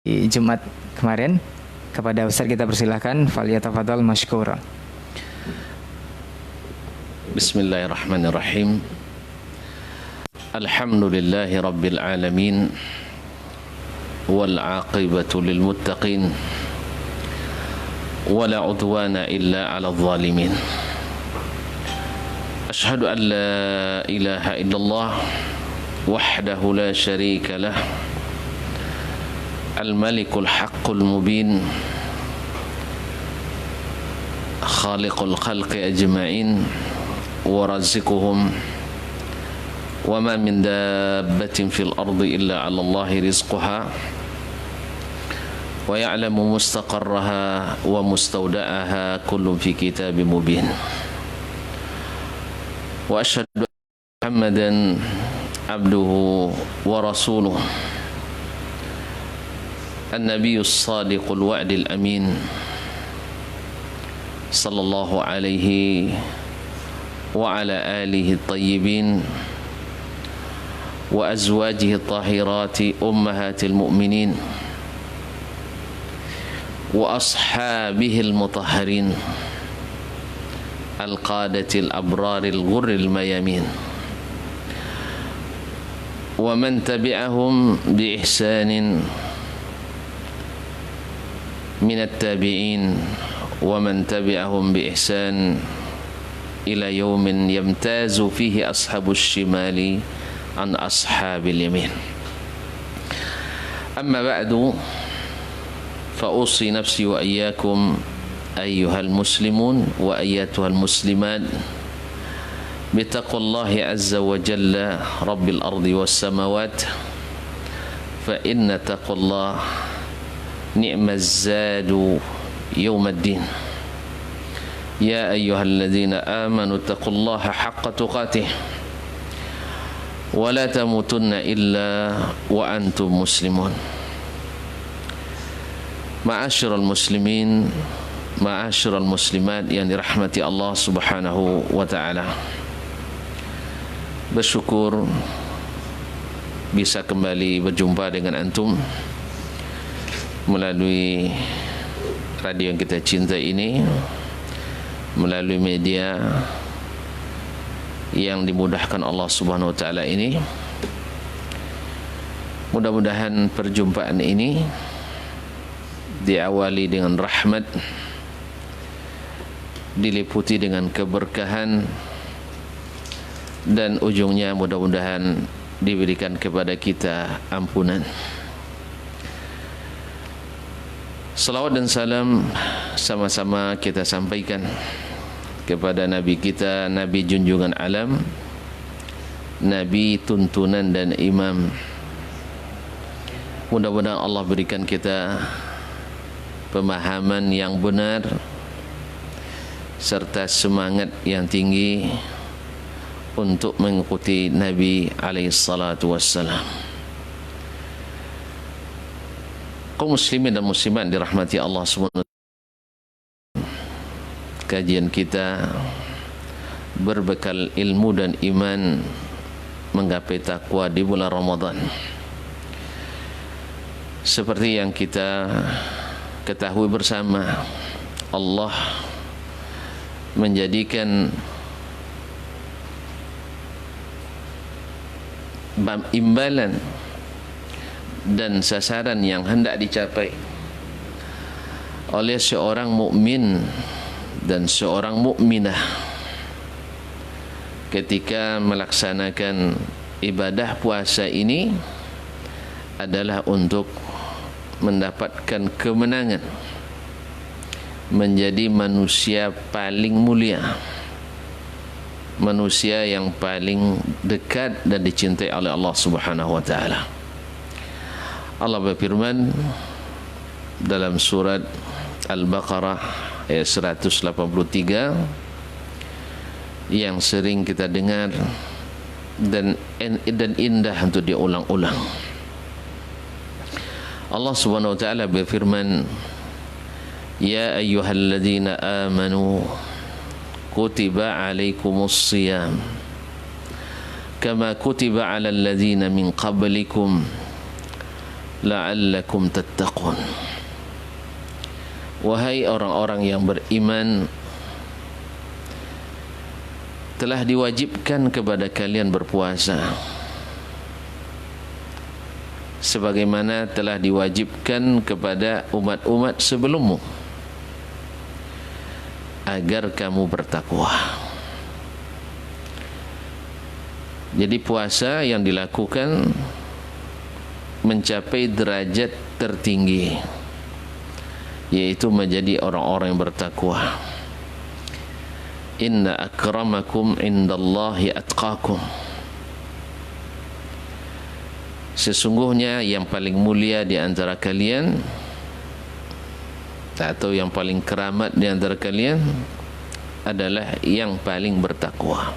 Jumat kemarin. Kepada Ustaz kita persilahkan, falyatafadhal mashkura. Bismillahirrahmanirrahim. Alhamdulillahi rabbil alamin, wal aqibatu lil muttaqin, wala udwana illa 'alal zalimin. Ashhadu an la ilaha illallah wahdahu la syarika lah, al-malikul haqqul mubin, khaliqul khalqi ajma'in, wa razikuhum, wa ma min dabbatin fil ardi illa 'ala Allahi rizquha, wa ya'lamu mustaqarraha wa mustawda'aha kullun fi kitabim mubin. Wa asyhadu anna Muhammadan abduhu wa rasuluh, النبي الصادق الوعد الأمين، صلى الله عليه وعلى آله الطيبين وأزواجه الطاهرات أمهات المؤمنين وأصحابه المطهرين القادة الأبرار الغر الميامين ومن تبعهم بإحسان من التابعين ومن تبعهم بإحسان إلى يوم يمتاز فيه أصحاب الشمال عن أصحاب اليمين. أما بعد، فأوصي نفسي وإياكم أيها المسلمون وأيتها المسلمات بتقوى الله عز وجل رب الأرض والسماوات، فإن تقوى الله نعم الزاد يوم الدين. يا أيها الذين آمنوا اتقوا الله حق تقاته ولا تموتن إلا وأنتم مسلمون. معاشر المسلمين، معاشر المسlimat yang dirahmati Allah Subhanahu wa taala, bersyukur bisa kembali berjumpa dengan antum melalui radio yang kita cinta ini, melalui media yang dimudahkan Allah Subhanahu wa taala ini. Mudah-mudahan perjumpaan ini diawali dengan rahmat, diliputi dengan keberkahan, dan ujungnya mudah-mudahan diberikan kepada kita ampunan. Salawat dan salam sama-sama kita sampaikan kepada Nabi kita, Nabi junjungan alam, Nabi tuntunan dan imam. Mudah-mudahan Allah berikan kita pemahaman yang benar serta semangat yang tinggi untuk mengikuti Nabi alaihi salatu wassalam. Kaum muslimin dan muslimat dirahmati Allah SWT, kajian kita berbekal ilmu dan iman menggapai takwa di bulan Ramadan. Seperti yang kita ketahui bersama, Allah menjadikan imbalan dan sasaran yang hendak dicapai oleh seorang mukmin dan seorang mukminah ketika melaksanakan ibadah puasa ini adalah untuk mendapatkan kemenangan, menjadi manusia paling mulia, manusia yang paling dekat dan dicintai oleh Allah Subhanahu wa taala. Allah berfirman dalam surat Al-Baqarah ayat 183 yang sering kita dengar dan indah untuk diulang-ulang. Allah Subhanahu wa taala berfirman, Ya ayyuhalladzina amanu kutiba alaikumus siyam kama kutiba alal ladzina min qablikum la'allakum tattaqun. Wahai orang-orang yang beriman, telah diwajibkan kepada kalian berpuasa sebagaimana telah diwajibkan kepada umat-umat sebelummu agar kamu bertakwa. Jadi puasa yang dilakukan mencapai derajat tertinggi, yaitu menjadi orang-orang yang bertakwa. Inna akramakum indallahi atqakum. Sesungguhnya yang paling mulia di antara kalian, atau yang paling keramat di antara kalian, adalah yang paling bertakwa.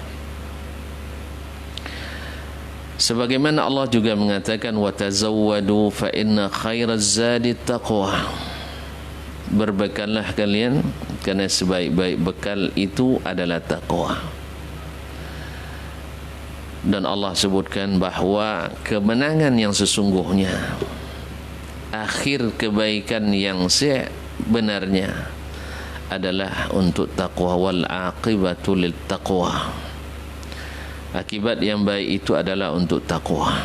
Sebagaimana Allah juga mengatakan, wa tazawwadu fa inna khairaz zadi taqwa. Berbekallah kalian karena sebaik-baik bekal itu adalah takwa. Dan Allah sebutkan bahawa kemenangan yang sesungguhnya, akhir kebaikan yang sebenarnya adalah untuk takwa. Wal aqibatu lit taqwa. Akibat yang baik itu adalah untuk takwa.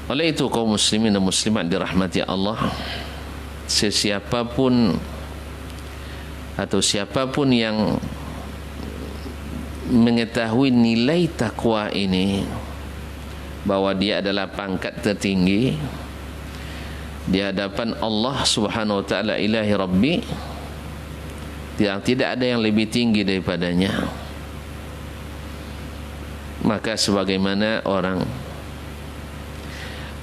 Oleh itu kaum muslimin dan muslimat dirahmati Allah, sesiapapun atau siapapun yang mengetahui nilai takwa ini, bahwa dia adalah pangkat tertinggi di hadapan Allah Subhanahu wa taala, ilahi rabbi, yang tidak ada yang lebih tinggi daripadanya, maka sebagaimana orang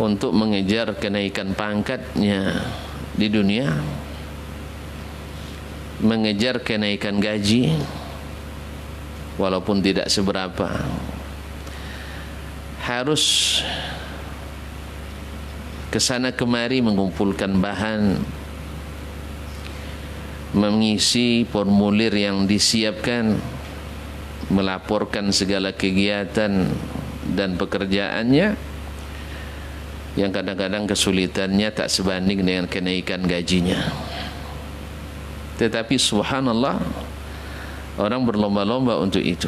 untuk mengejar kenaikan pangkatnya di dunia, mengejar kenaikan gaji walaupun tidak seberapa, harus kesana kemari mengumpulkan bahan, mengisi formulir yang disiapkan, melaporkan segala kegiatan dan pekerjaannya yang kadang-kadang kesulitannya tak sebanding dengan kenaikan gajinya. Tetapi subhanallah, orang berlomba-lomba untuk itu.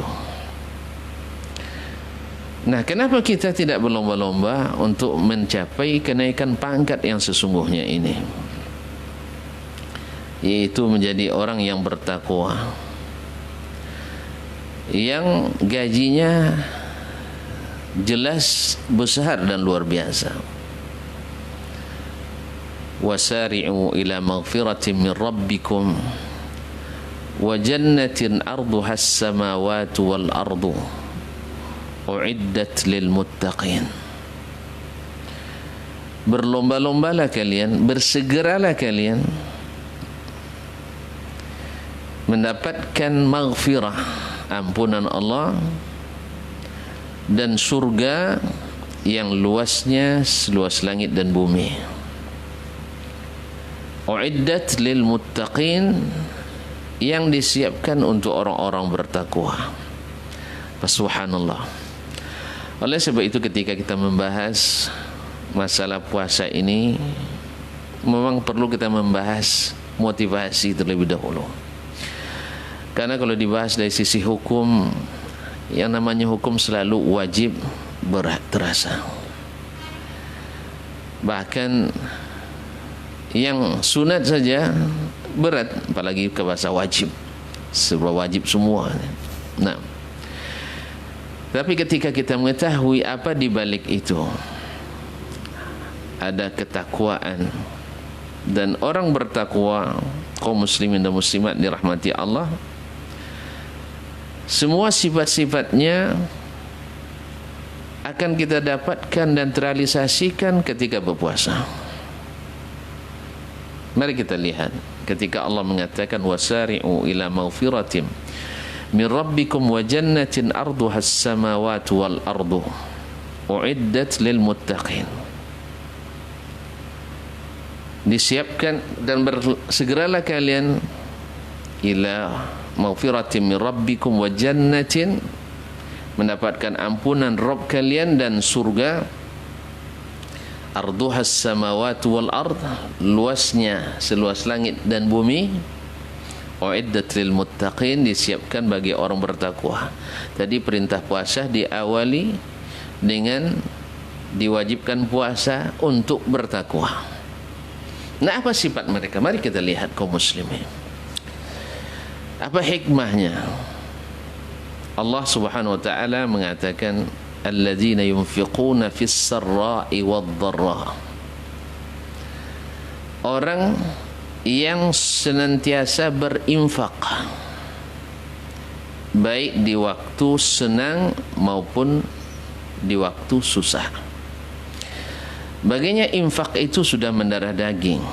Nah, kenapa kita tidak berlomba-lomba untuk mencapai kenaikan pangkat yang sesungguhnya ini, yaitu menjadi orang yang bertakwa, yang gajinya jelas besar dan luar biasa. Wasari'u ila maghfiratin min rabbikum wa jannatin arduha as-samawati wal ardu uiddat lil muttaqin. Berlomba-lombalah kalian, bersegeralah kalian mendapatkan maghfirah, ampunan Allah, dan surga yang luasnya seluas langit dan bumi. Uiddat lil muttaqin, yang disiapkan untuk orang-orang bertakwa. Subhanallah. Oleh sebab itu ketika kita membahas masalah puasa ini, memang perlu kita membahas motivasi terlebih dahulu. Karena kalau dibahas dari sisi hukum, yang namanya hukum selalu wajib berat terasa. Bahkan yang sunat saja berat, apalagi ke bahasa wajib. Serba wajib semua. Nah, tapi ketika kita mengetahui apa di balik itu, ada ketakwaan, dan orang bertakwa, kaum muslimin dan muslimat dirahmati Allah, semua sifat-sifatnya akan kita dapatkan dan terrealisasikan ketika berpuasa. Mari kita lihat ketika Allah mengatakan wasari'u ila maghfiratin min rabbikum wa jannatin arduha as-samawati wal ardu uiddat lil muttaqin. Disiapkan dan bersegeralah kalian ila maghfiratin min rabbikum wa jannatin, mendapatkan ampunan Rabb kalian dan surga arduhas samawati wal ard, luasnya seluas langit dan bumi. Uiddat lil muttaqin, disiapkan bagi orang bertakwa. Tadi perintah puasa diawali dengan diwajibkan puasa untuk bertakwa. Nah, apa sifat mereka? Mari kita lihat kaum muslimin. Apa hikmahnya? Allah Subhanahu wa taala mengatakan alladzina yunfiquna fis sarra'i wad dharra. Orang yang senantiasa berinfak baik di waktu senang maupun di waktu susah. Baginya infak itu sudah mendarah daging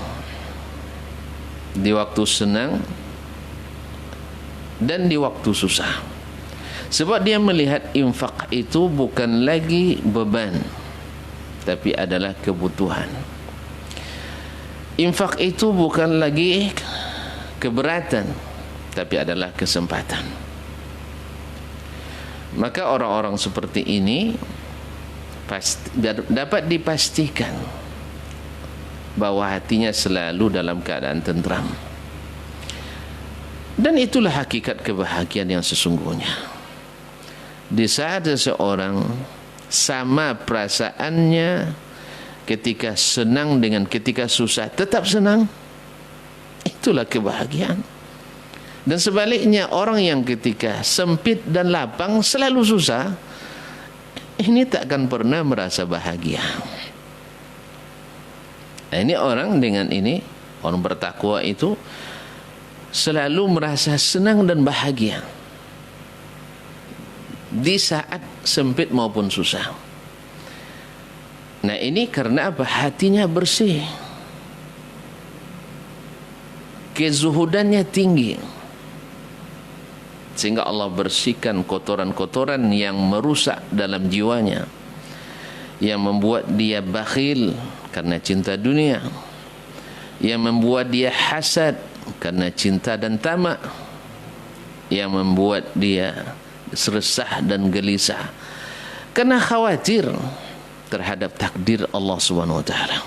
di waktu senang dan di waktu susah. Sebab dia melihat infak itu bukan lagi beban, tapi adalah kebutuhan. Infak itu bukan lagi keberatan, tapi adalah kesempatan. Maka orang-orang seperti ini dapat dipastikan bahwa hatinya selalu dalam keadaan tentram. Dan itulah hakikat kebahagiaan yang sesungguhnya. Di saat seseorang sama perasaannya ketika senang dengan ketika susah, tetap senang, itulah kebahagiaan. Dan sebaliknya, orang yang ketika sempit dan lapang selalu susah, ini tak akan pernah merasa bahagia. Nah, ini orang dengan ini, orang bertakwa itu selalu merasa senang dan bahagia di saat sempit maupun susah. Nah, ini karena apa? Hatinya bersih, kezuhudannya tinggi, sehingga Allah bersihkan kotoran-kotoran yang merusak dalam jiwanya, yang membuat dia bakhil karena cinta dunia, yang membuat dia hasad karena cinta dan tamak, yang membuat dia resah dan gelisah karena khawatir terhadap takdir Allah Subhanahu wa taala.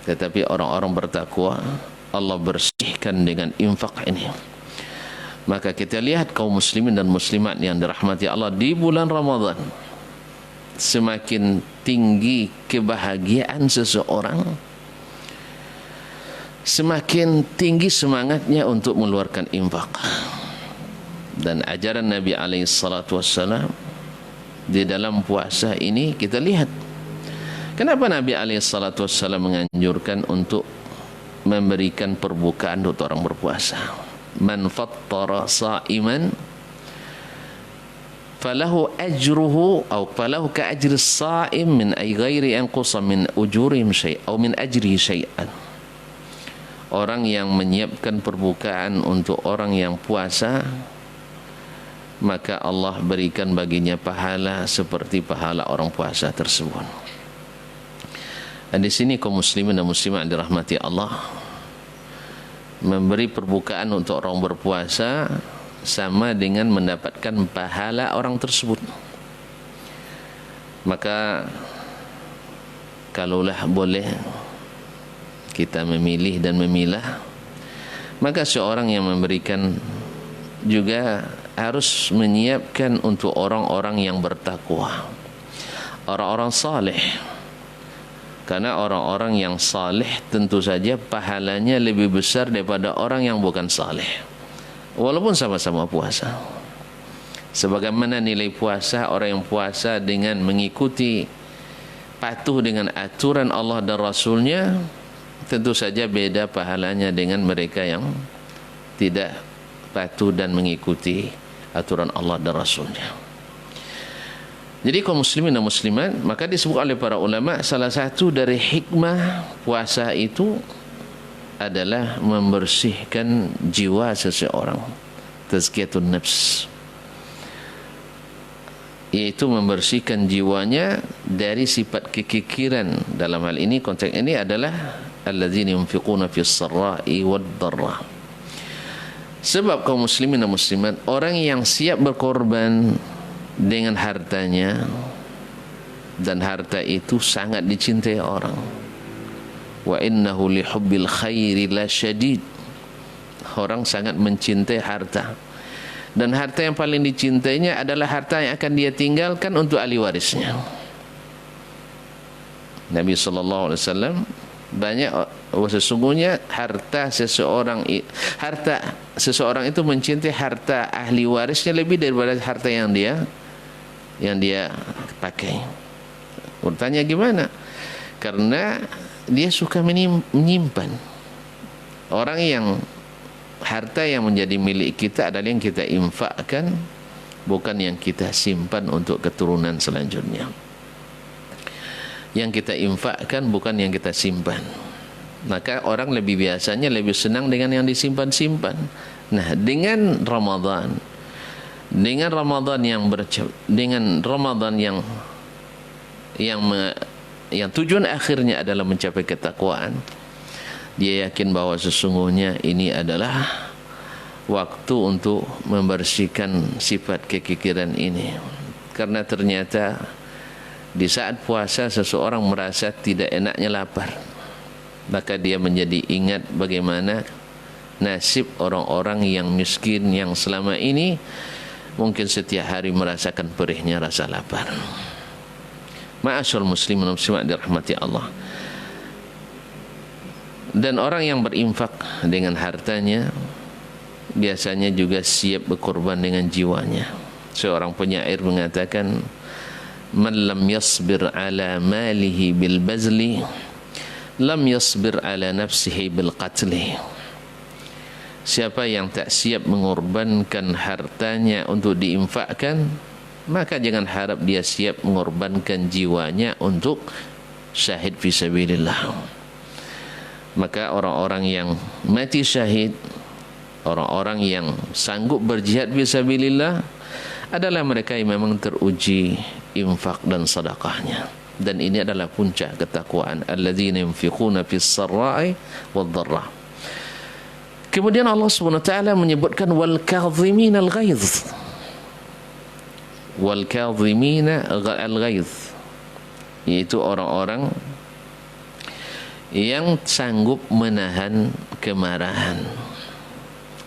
Tetapi orang-orang bertakwa Allah bersihkan dengan infak ini. Maka kita lihat kaum muslimin dan muslimat yang dirahmati Allah di bulan Ramadan, semakin tinggi kebahagiaan seseorang, semakin tinggi semangatnya untuk mengeluarkan infak. Dan ajaran Nabi alaihi salatu wassalam di dalam puasa ini kita lihat kenapa Nabi alaihi salatu wassalam menganjurkan untuk memberikan perbukaan untuk orang berpuasa. Man fattara sa'iman falahu ajruhu atau falahu ka ajri as-sa'im min ay ghairi yanqusa min ujurihim syai' atau min ajrihi syai'an. Orang yang menyiapkan perbukaan untuk orang yang puasa, maka Allah berikan baginya pahala seperti pahala orang puasa tersebut. Dan di sini kaum muslimin dan muslimat dirahmati Allah, memberi perbukaan untuk orang berpuasa sama dengan mendapatkan pahala orang tersebut. Maka kalaulah boleh kita memilih dan memilah, maka seorang yang memberikan juga harus menyiapkan untuk orang-orang yang bertakwa, orang-orang saleh. Karena orang-orang yang saleh tentu saja pahalanya lebih besar daripada orang yang bukan saleh, walaupun sama-sama puasa. Sebagaimana nilai puasa orang yang puasa dengan mengikuti, patuh dengan aturan Allah dan Rasulnya, tentu saja beda pahalanya dengan mereka yang tidak patuh dan mengikuti aturan Allah dan Rasulnya. Jadi kaum muslimin dan muslimat, maka disebut oleh para ulama salah satu dari hikmah puasa itu adalah membersihkan jiwa seseorang, tazkiyatun nafs, yaitu membersihkan jiwanya dari sifat kekikiran. Dalam hal ini, konteks ini adalah alladzina yunfiquna fis sarra'i wad dharra. Sebab kaum muslimin dan muslimat, orang yang siap berkorban dengan hartanya dan harta itu sangat dicintai orang. Wa innahu li hubbil khairi la syadid. Orang sangat mencintai harta, dan harta yang paling dicintainya adalah harta yang akan dia tinggalkan untuk ahli warisnya. Nabi sallallahu alaihi wasallam banyak sesungguhnya harta seseorang itu mencintai harta ahli warisnya lebih daripada harta yang dia pakai. Bertanya gimana? Karena dia suka menyimpan. Orang yang harta yang menjadi milik kita adalah yang kita infakkan, bukan yang kita simpan untuk keturunan selanjutnya. Yang kita infakkan bukan yang kita simpan. Maka orang biasanya lebih senang dengan yang disimpan-simpan. Nah, dengan Ramadan yang tujuan akhirnya adalah mencapai ketakwaan, dia yakin bahwa sesungguhnya ini adalah waktu untuk membersihkan sifat kekikiran ini. Karena ternyata di saat puasa seseorang merasa tidak enaknya lapar, maka dia menjadi ingat bagaimana nasib orang-orang yang miskin yang selama ini mungkin setiap hari merasakan perihnya rasa lapar. Ma'asyarul muslimin wal muslimat dirahmati Allah. Dan orang yang berinfak dengan hartanya biasanya juga siap berkorban dengan jiwanya. Seorang penyair mengatakan, man lam yasbir ala malihi bil bazli lam yasbir ala nafsihi bil qatli. Siapa yang tak siap mengorbankan hartanya untuk diinfakkan, maka jangan harap dia siap mengorbankan jiwanya untuk syahid fisabilillah. Maka orang-orang yang mati syahid, orang-orang yang sanggup berjihad fisabilillah adalah mereka yang memang teruji infak dan sedekahnya. Dan ini adalah puncak ketakwaan, alladzina yunfiquna fis sarra'i wad dharra. Kemudian Allah Subhanahu wa taala menyebutkan wal kadhimin al ghaidh. Wal kadhimin al ghaidh, yaitu orang-orang yang sanggup menahan kemarahan.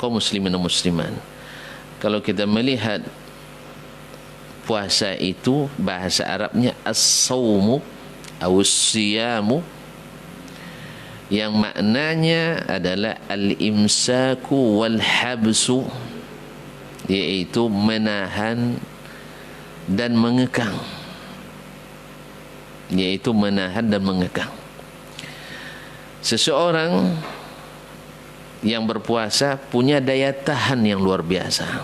Kaum muslimin dan muslimat, kalau kita melihat puasa itu bahasa Arabnya as-sawmu awus-siyamu, yang maknanya adalah al-imsaku wal-habsu, yaitu menahan dan mengekang. Yaitu menahan dan mengekang. Seseorang yang berpuasa punya daya tahan yang luar biasa.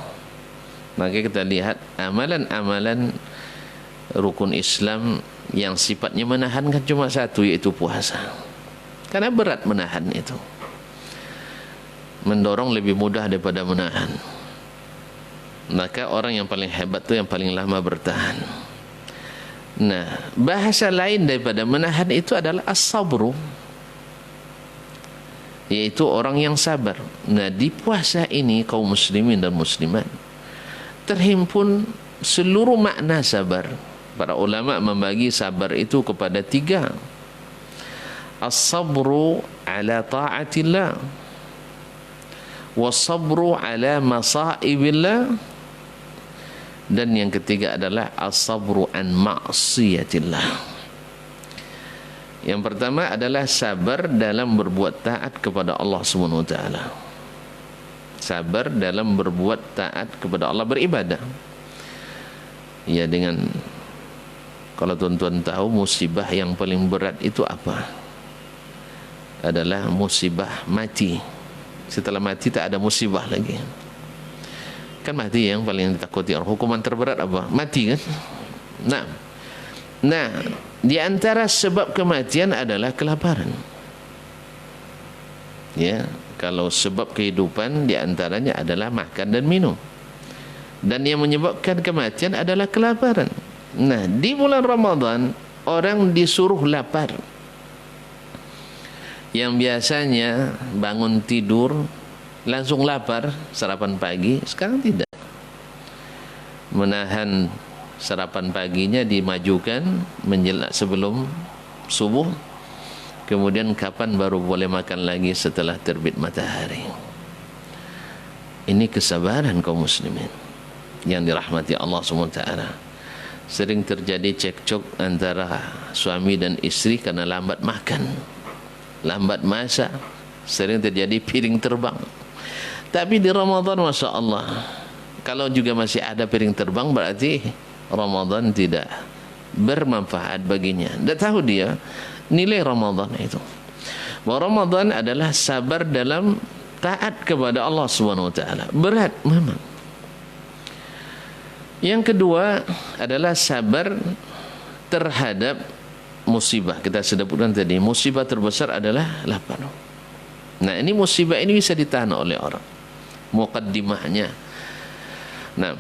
Maka kita lihat amalan-amalan rukun Islam yang sifatnya menahan kan cuma satu, yaitu puasa. Karena berat menahan itu. Mendorong lebih mudah daripada menahan. Maka orang yang paling hebat itu yang paling lama bertahan. Nah, bahasa lain daripada menahan itu adalah as-sabru, yaitu orang yang sabar. Nah, di puasa ini kaum muslimin dan muslimat terhimpun seluruh makna sabar. Para ulama membagi sabar itu kepada 3. As-sabru ala ta'atillah, was-sabru ala masaibillah, dan yang ketiga adalah as-sabru an ma'siyatillah. Yang pertama adalah sabar dalam berbuat taat kepada Allah Subhanahu wa taala. Sabar dalam berbuat taat kepada Allah, beribadah. Ya, dengan kalau tuan-tuan tahu musibah yang paling berat itu apa? Adalah musibah mati. Setelah mati tak ada musibah lagi. Kan mati yang paling ditakuti orang. Hukuman terberat apa? Mati kan? Nah, di antara sebab kematian adalah kelaparan. Ya, kalau sebab kehidupan di antaranya adalah makan dan minum. Dan yang menyebabkan kematian adalah kelaparan. Nah, di bulan Ramadan orang disuruh lapar. Yang biasanya bangun tidur langsung lapar, sarapan pagi, sekarang tidak. Menahan sarapan paginya dimajukan menjelang sebelum subuh, kemudian kapan baru boleh makan lagi setelah terbit matahari. Ini kesabaran kaum muslimin yang dirahmati Allah SWT. Sering terjadi cekcok antara suami dan istri karena lambat makan, lambat masak, sering terjadi piring terbang. Tapi di Ramadan, Masya Allah, kalau juga masih ada piring terbang, berarti Ramadan tidak bermanfaat baginya. Dan tahu dia nilai Ramadan itu, bahwa Ramadan adalah sabar dalam taat kepada Allah SWT. Berat memang. Yang kedua adalah sabar terhadap musibah. Kita sudah sebutkan tadi, musibah terbesar adalah lapar. Nah, ini musibah ini bisa ditahan oleh orang. Muqaddimahnya, nah,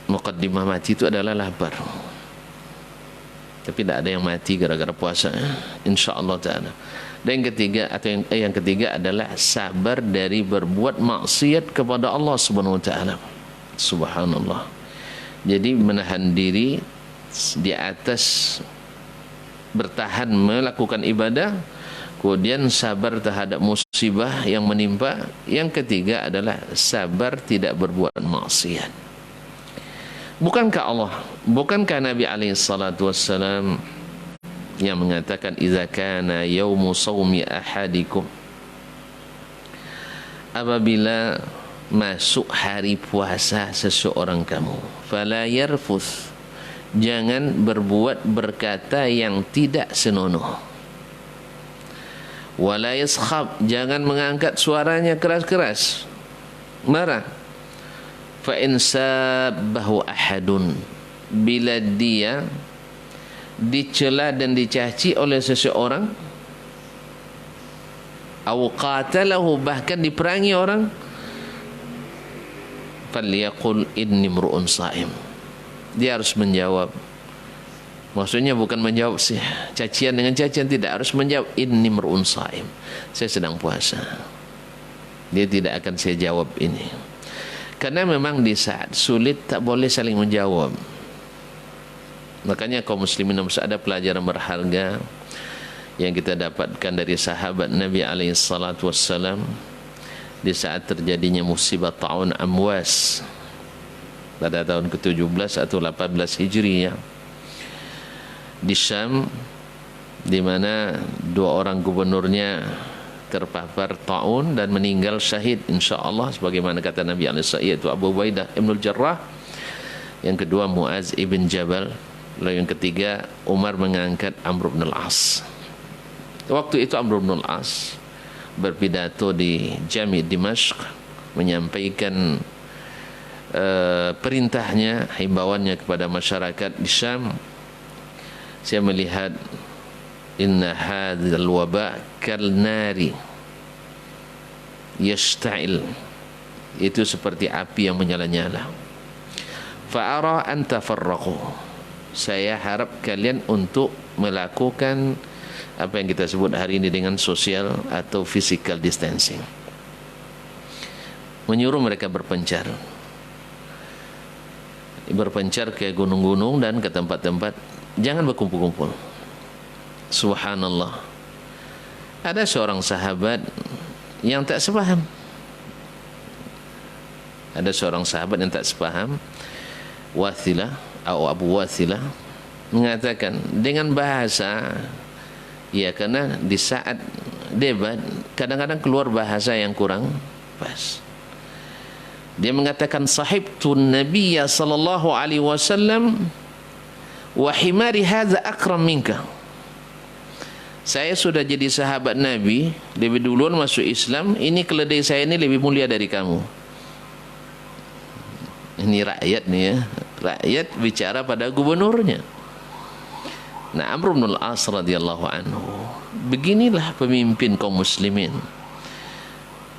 muqaddimah mati itu adalah lapar. Tapi tidak ada yang mati gara-gara puasa, insyaallah ta'ala. Dan yang ketiga, atau yang ketiga adalah sabar dari berbuat maksiat kepada Allah Subhanahu wa taala. Subhanallah. Jadi menahan diri di atas bertahan melakukan ibadah, kemudian sabar terhadap musibah yang menimpa. Yang ketiga adalah sabar tidak berbuat maksiat. Bukankah Nabi alaihi salatu wassalam yang mengatakan idza kana yaumu shaumi ahadikum, apabila masuk hari puasa seseorang kamu, fala yarfuth, jangan berbuat berkata yang tidak senonoh, wala yaskhab, jangan mengangkat suaranya keras-keras marah. Fa in sabbahu ahadun, bila dia dicela dan dicaci oleh seseorang, aw qatalahu, bahkan diperangi orang, falyaqul inni mru'un sha'im, dia harus menjawab. Maksudnya bukan menjawab sih cacian dengan cacian, tidak, harus menjawab inni mru'un sha'im, saya sedang puasa. Dia tidak akan saya jawab ini, karena memang di saat sulit tak boleh saling menjawab. Makanya kaum muslimin, ada pelajaran berharga yang kita dapatkan dari sahabat Nabi alaihi salatu wassalam di saat terjadinya musibah ta'un Amwas pada tahun ke-17 atau 18 Hijriah di Syam, di mana dua orang gubernurnya terpapar ta'un dan meninggal syahid insyaallah, sebagaimana kata Nabi alaihi salatu, yaitu Abu Ubaidah Ibnul Jarrah, yang kedua Muaz ibn Jabal, lalu yang ketiga Umar mengangkat Amr bin al-As. Waktu itu Amr bin al-As berpidato di Jami' Dimashq, menyampaikan perintahnya, himbauannya kepada masyarakat di Syam. Saya melihat inna hadzal waba kal nari yashta'il, itu seperti api yang menyala-nyala. Fa ara an tafarraqu, saya harap kalian untuk melakukan apa yang kita sebut hari ini dengan social atau physical distancing, menyuruh mereka berpencar ke gunung-gunung dan ke tempat-tempat, jangan berkumpul-kumpul. Subhanallah, ada seorang sahabat yang tak sepaham, Wathilah atau Abu Wathilah, mengatakan dengan bahasa, ya, karena di saat debat kadang-kadang keluar bahasa yang kurang pas. Dia mengatakan sahibtun nabiyya sallallahu alaihi wasallam wa himari hadza akram minka, saya sudah jadi sahabat Nabi lebih duluan masuk Islam, ini keledai saya ini lebih mulia dari kamu. Ini rakyat nih ya, rakyat bicara pada gubernurnya. Nah, Amr bin al-As radhiyallahu anhu, beginilah pemimpin kaum muslimin.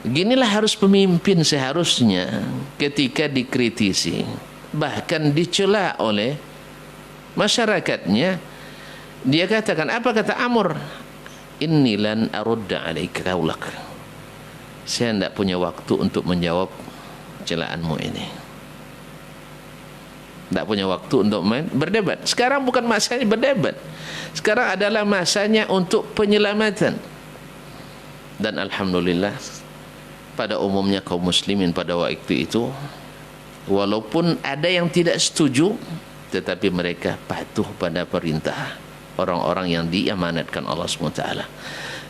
Beginilah harus pemimpin seharusnya ketika dikritisi, bahkan dicela oleh masyarakatnya. Dia katakan, apa kata Amr? Inni lan arudda alaika qaulak, saya tidak punya waktu untuk menjawab celaanmu ini. tidak punya waktu untuk main berdebat. Sekarang bukan masanya berdebat, sekarang adalah masanya untuk penyelamatan. Dan alhamdulillah, pada umumnya kaum muslimin pada waktu itu, walaupun ada yang tidak setuju, tetapi mereka patuh pada perintah orang-orang yang diamanatkan Allah SWT.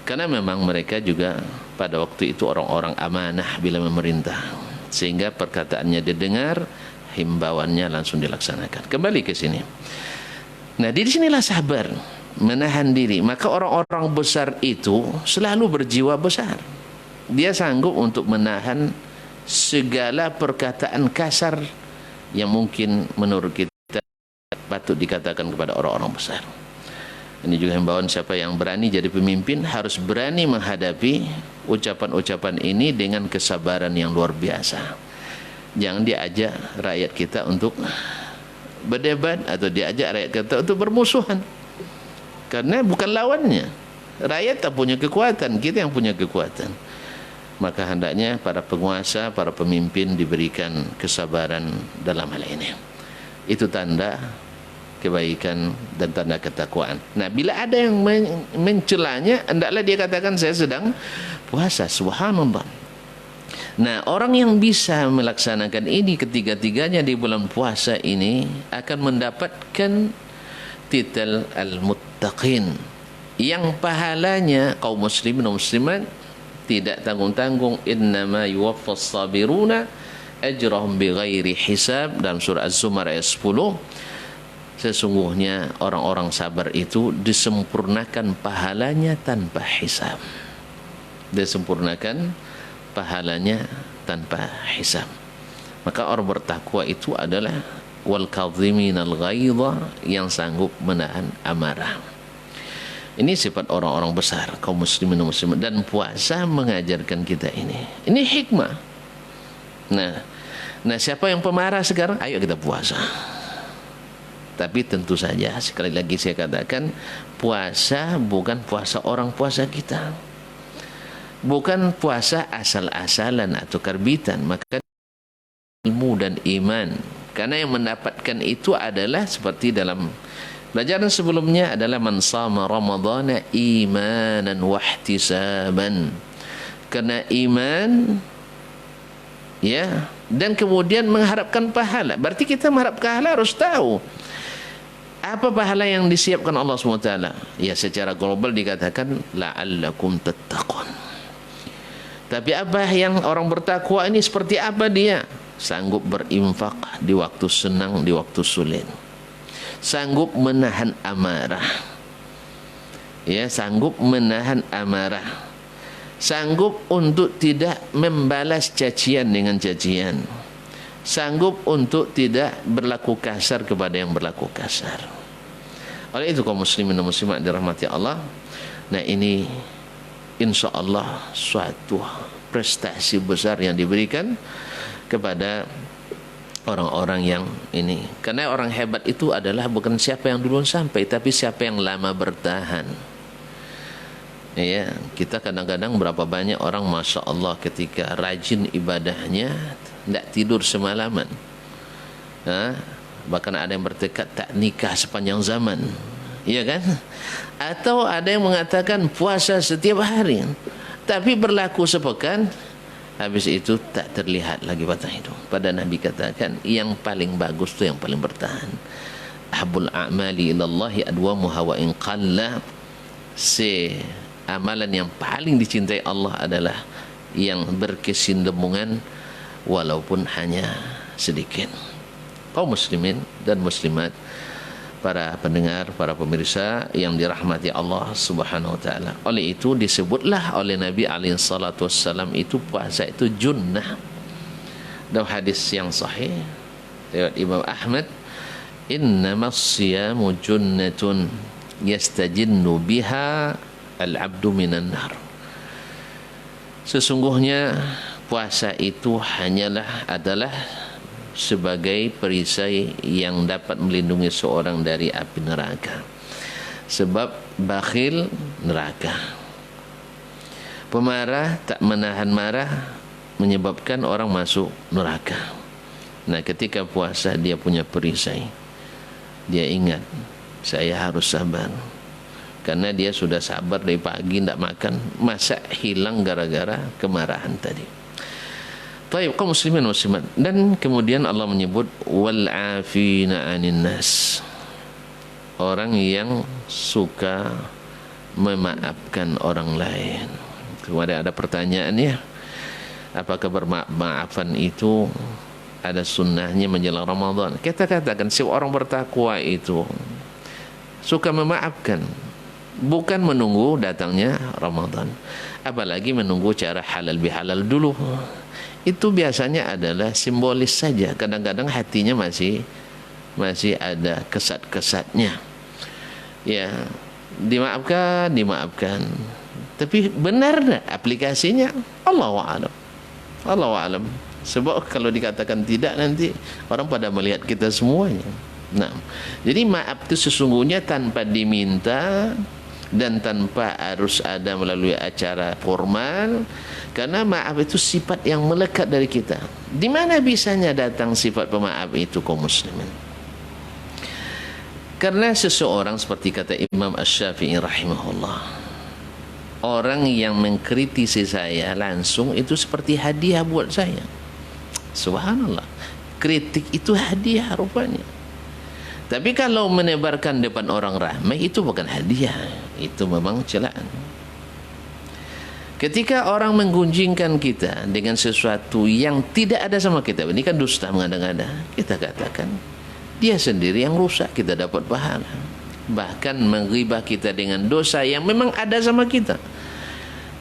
Karena memang mereka juga pada waktu itu orang-orang amanah bila memerintah, sehingga perkataannya didengar, himbauannya langsung dilaksanakan. Kembali ke sini. Nah, di sinilah sabar, menahan diri. Maka orang-orang besar itu selalu berjiwa besar. Dia sanggup untuk menahan segala perkataan kasar yang mungkin menurut kita patut dikatakan kepada orang-orang besar. Ini juga himbauan, siapa yang berani jadi pemimpin harus berani menghadapi ucapan-ucapan ini dengan kesabaran yang luar biasa. Jangan diajak rakyat kita untuk berdebat atau diajak rakyat kita untuk bermusuhan, karena bukan lawannya. Rakyat tak punya kekuatan, kita yang punya kekuatan. Maka hendaknya para penguasa, para pemimpin diberikan kesabaran dalam hal ini. Itu tanda kebaikan dan tanda ketakwaan. Nah, bila ada yang mencelanya, hendaklah dia katakan saya sedang puasa. Subhanallah. Nah, orang yang bisa melaksanakan ini ketiga-tiganya di bulan puasa ini akan mendapatkan titel al-muttaqin, yang pahalanya kaum muslimin dan muslimat tidak tanggung-tanggung. Innama yuwaffas sabiruna ajrahum bighairi hisab, dalam surah Az-Zumar ayat 10. Sesungguhnya orang-orang sabar itu disempurnakan pahalanya tanpa hisab. Disempurnakan pahalanya tanpa hisab. Maka orang bertakwa itu adalah wal kadhiminal ghaidha, yang sanggup menahan amarah. Ini sifat orang-orang besar kaum muslimin dan muslimat, dan puasa mengajarkan kita ini. Ini hikmah. Nah, siapa yang pemarah sekarang? Ayo kita puasa. Tapi tentu saja, sekali lagi saya katakan, puasa bukan puasa orang, puasa kita. Bukan puasa asal-asalan atau karbitan. Maka ilmu dan iman. Karena yang mendapatkan itu adalah seperti dalam pelajaran sebelumnya adalah man shama ramadhana imanan wahtisaban. Karena iman, ya, dan kemudian mengharapkan pahala. Berarti kita mengharap pahala harus tahu apa pahala yang disiapkan Allah SWT. Ya, secara global dikatakan la'allakum tattaqun. Tapi apa yang orang bertakwa ini seperti apa dia? Sanggup berinfak di waktu senang, di waktu sulit. Sanggup menahan amarah. Ya, sanggup menahan amarah. Sanggup untuk tidak membalas cacian dengan cacian. Sanggup untuk tidak berlaku kasar kepada yang berlaku kasar. Oleh itu kaum muslimin dan muslimat dirahmati Allah. Nah, ini insya Allah suatu prestasi besar yang diberikan kepada orang-orang yang ini. Karena orang hebat itu adalah bukan siapa yang duluan sampai, tapi siapa yang lama bertahan. Ya, kita kadang-kadang berapa banyak orang masya Allah ketika rajin ibadahnya tidak tidur semalaman. Bahkan ada yang bertekad tak nikah sepanjang zaman, iya kan? Atau ada yang mengatakan puasa setiap hari, tapi berlaku sepekan, habis itu tak terlihat lagi batang hidung. Pada Nabi katakan yang paling bagus itu yang paling bertahan. Ahabul a'mali ilallahi adwamuha wa in qalla. Amalan yang paling dicintai Allah adalah yang berkesinambungan walaupun hanya sedikit. Kaum muslimin dan muslimat, para pendengar, para pemirsa yang dirahmati Allah Subhanahu wa taala. Oleh itu disebutlah oleh Nabi alaihi salatu wassalam itu puasa itu junnah. Dalam hadis yang sahih riwayat Imam Ahmad, innamas siyamu junnatun yastajinnu biha al-'abdu minan nar. Sesungguhnya puasa itu adalah sebagai perisai yang dapat melindungi seorang dari api neraka. Sebab bakhil neraka, pemarah tak menahan marah menyebabkan orang masuk neraka. Nah, ketika puasa dia punya perisai. Dia ingat, saya harus sabar. Karena dia sudah sabar dari pagi tidak makan, masa hilang gara-gara kemarahan tadi. Baik, kaum muslimin muslimat. Dan kemudian Allah menyebut wal afina 'anin nas. Orang yang suka memaafkan orang lain. Kemudian ada pertanyaan ya, apakah bermaafan itu ada sunnahnya menjelang Ramadan? Kita katakan si orang bertakwa itu suka memaafkan, bukan menunggu datangnya Ramadan, apalagi menunggu cara halal bihalal dulu. Itu biasanya adalah simbolis saja. Kadang-kadang hatinya masih ada kesat-kesatnya. Ya, dimaafkan. Tapi benar tak aplikasinya? Allahu a'lam. Sebab kalau dikatakan tidak, nanti orang pada melihat kita semuanya. Nah, jadi maaf itu sesungguhnya tanpa diminta dan tanpa harus ada melalui acara formal, karena maaf itu sifat yang melekat dari kita. Di mana bisanya datang sifat pemaaf itu, kaum muslimin? Karena seseorang seperti kata Imam Asy-Syafi'i rahimahullah, orang yang mengkritisi saya langsung itu seperti hadiah buat saya. Subhanallah, kritik itu hadiah rupanya. Tapi kalau menebarkan depan orang ramai itu bukan hadiah, itu memang celaan. Ketika orang menggunjingkan kita dengan sesuatu yang tidak ada sama kita, ini kan dusta mengada-ngada, kita katakan dia sendiri yang rusak, kita dapat pahala. Bahkan menghibah kita dengan dosa yang memang ada sama kita,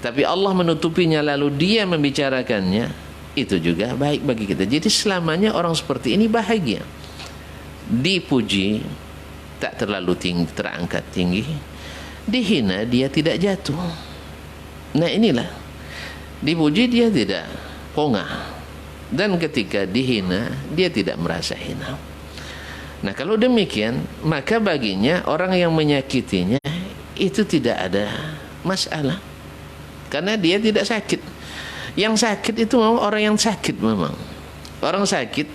tapi Allah menutupinya lalu dia membicarakannya, itu juga baik bagi kita. Jadi selamanya orang seperti ini bahagia, dipuji tak terlalu tinggi, terangkat tinggi, dihina dia tidak jatuh. Nah inilah, dipuji dia tidak pongah, dan ketika dihina dia tidak merasa hina. Nah kalau demikian, maka baginya orang yang menyakitinya itu tidak ada masalah, karena dia tidak sakit. Yang sakit itu memang orang yang sakit, memang orang sakit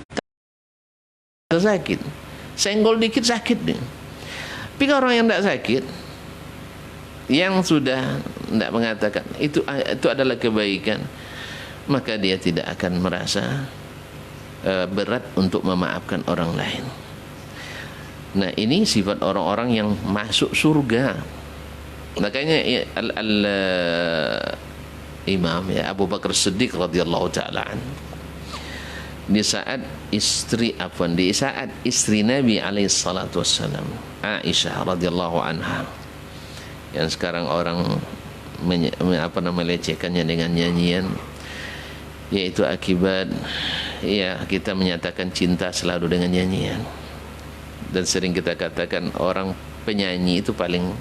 senggol dikit sakit nih. Tapi orang yang tidak sakit, yang sudah tidak mengatakan itu adalah kebaikan, maka dia tidak akan merasa berat untuk memaafkan orang lain. Nah ini sifat orang-orang yang masuk surga. Makanya Imam ya Abu Bakar Siddiq radhiyallahu taala di saat istri Nabi alaihi salatu wassalam, Aisyah radhiyallahu anha, yang sekarang orang melecehkannya dengan nyanyian, yaitu akibat ya kita menyatakan cinta selalu dengan nyanyian. Dan sering kita katakan orang penyanyi itu paling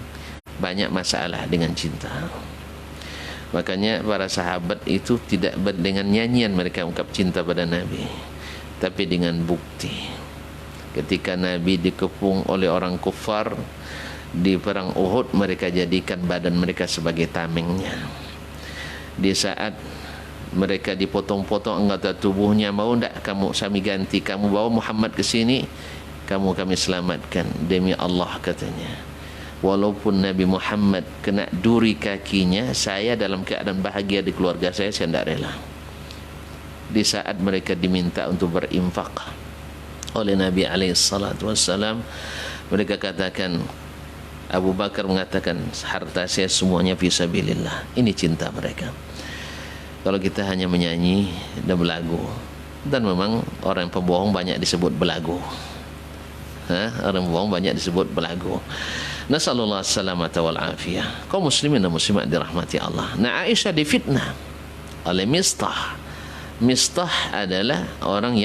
banyak masalah dengan cinta. Makanya para sahabat itu tidak dengan nyanyian mereka ungkap cinta pada Nabi, tapi dengan bukti. Ketika Nabi dikepung oleh orang kufar di perang Uhud, mereka jadikan badan mereka sebagai tamengnya. Di saat mereka dipotong-potong anggota tubuhnya, mau tidak kamu kami ganti, kamu bawa Muhammad ke sini, kamu kami selamatkan demi Allah katanya. Walaupun Nabi Muhammad kena duri kakinya, saya dalam keadaan bahagia di keluarga saya tidak rela. Di saat mereka diminta untuk berinfak oleh Nabi SAW, mereka katakan, Abu Bakar mengatakan, harta saya semuanya fisabilillah. Ini cinta mereka. Kalau kita hanya menyanyi dan belagu, dan memang orang pembohong banyak disebut belagu. Orang pembohong banyak disebut belagu. Nasallallahu salamata wal afiyah. Kaum muslimin dan muslimat dirahmati Allah. Nah, Aisyah difitnah oleh Mistah. Mistah adalah orang